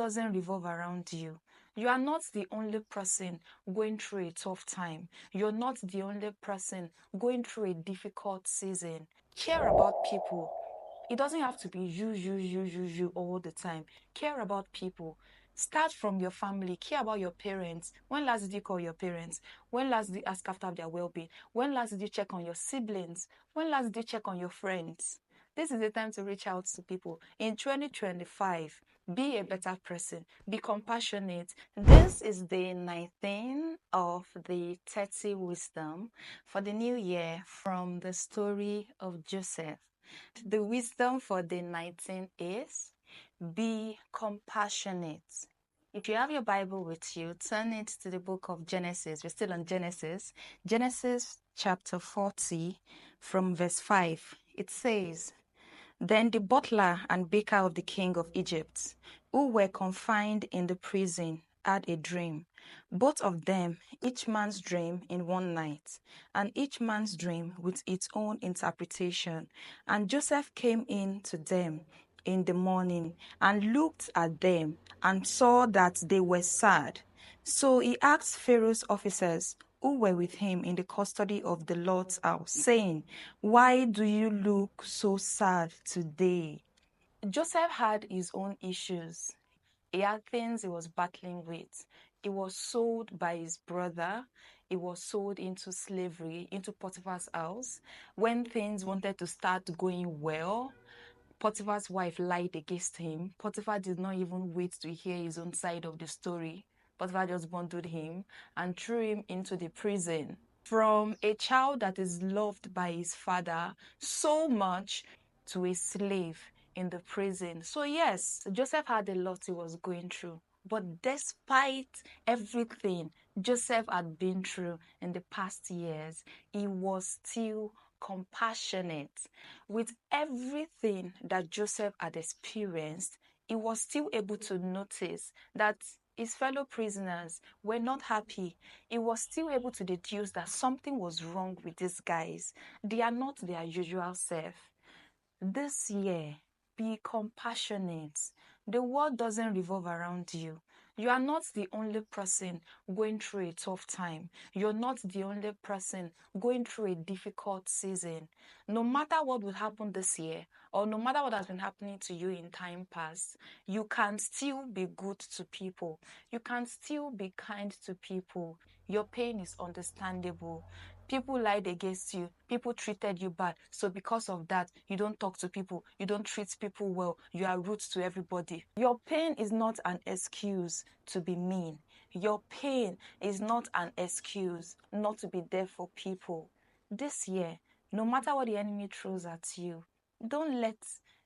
doesn't revolve around you. You are not the only person going through a tough time. You're not the only person going through a difficult season. Care about people. It doesn't have to be you all the time. Care about people. Start from your family. Care about your parents. When last did you call your parents? When last did you ask after their well-being? When last did you check on your siblings? When last did you check on your friends? This is the time to reach out to people. In 2025, be a better person. Be compassionate. This is day 19 of the 30 wisdom for the new year from the story of Joseph. The wisdom for day 19 is be compassionate. If you have your Bible with you, turn it to the book of Genesis. We're still on Genesis. Genesis chapter 40 from verse 5. It says, Then the butler and baker of the king of Egypt, who were confined in the prison, had a dream. Both of them, each man's dream in one night, and each man's dream with its own interpretation. And Joseph came in to them in the morning and looked at them and saw that they were sad. So he asked Pharaoh's officers who were with him in the custody of the Lord's house, saying, Why do you look so sad today? Joseph had his own issues. He had things he was battling with. He was sold by his brother. He was sold into slavery, into Potiphar's house. When things wanted to start going well, Potiphar's wife lied against him. Potiphar did not even wait to hear his own side of the story. Potiphar just bundled him and threw him into the prison. From a child that is loved by his father so much to a slave in the prison. So yes, Joseph had a lot he was going through. But despite everything Joseph had been through in the past years, he was still compassionate. With everything that Joseph had experienced, he was still able to notice that his fellow prisoners were not happy. He was still able to deduce that something was wrong with these guys. They are not their usual self. This year, be compassionate. The world doesn't revolve around you. You are not the only person going through a tough time. You're not the only person going through a difficult season. No matter what will happen this year, or no matter what has been happening to you in time past, you can still be good to people. You can still be kind to people. Your pain is understandable. People lied against you. People treated you bad. So because of that, you don't talk to people. You don't treat people well. You are rude to everybody. Your pain is not an excuse to be mean. Your pain is not an excuse not to be there for people. This year, no matter what the enemy throws at you, don't let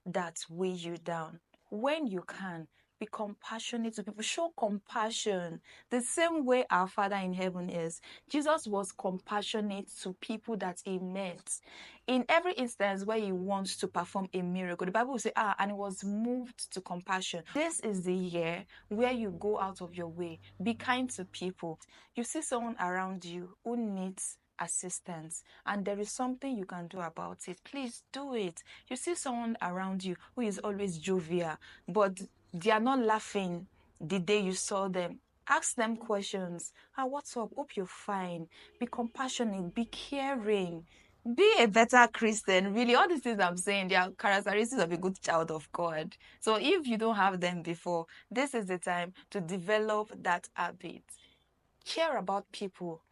that weigh you down. When you can, be compassionate to people. Show compassion the same way our Father in heaven is. Jesus was compassionate to people that he met. In every instance where he wants to perform a miracle, the Bible will say, and he was moved to compassion. This is the year where you go out of your way. Be kind to people. You see someone around you who needs assistance and there is something you can do about it, please do it. You see someone around you who is always jovial, but they are not laughing the day you saw them. Ask them questions. What's up? Hope you're fine. Be compassionate. Be caring. Be a better Christian. Really, all these things I'm saying, they are characteristics of a good child of God. So if you don't have them before, this is the time to develop that habit. Care about people.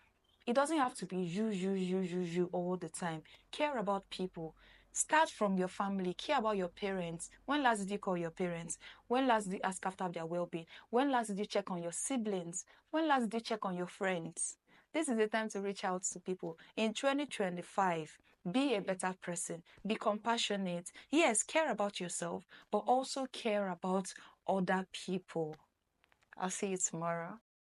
It doesn't have to be you all the time. Care about people. Start from your family. Care about your parents. When last did you call your parents? When last did you ask after their well-being? When last did you check on your siblings? When last did you check on your friends? This is the time to reach out to people. In 2025, be a better person. Be compassionate. Yes, care about yourself, but also care about other people. I'll see you tomorrow.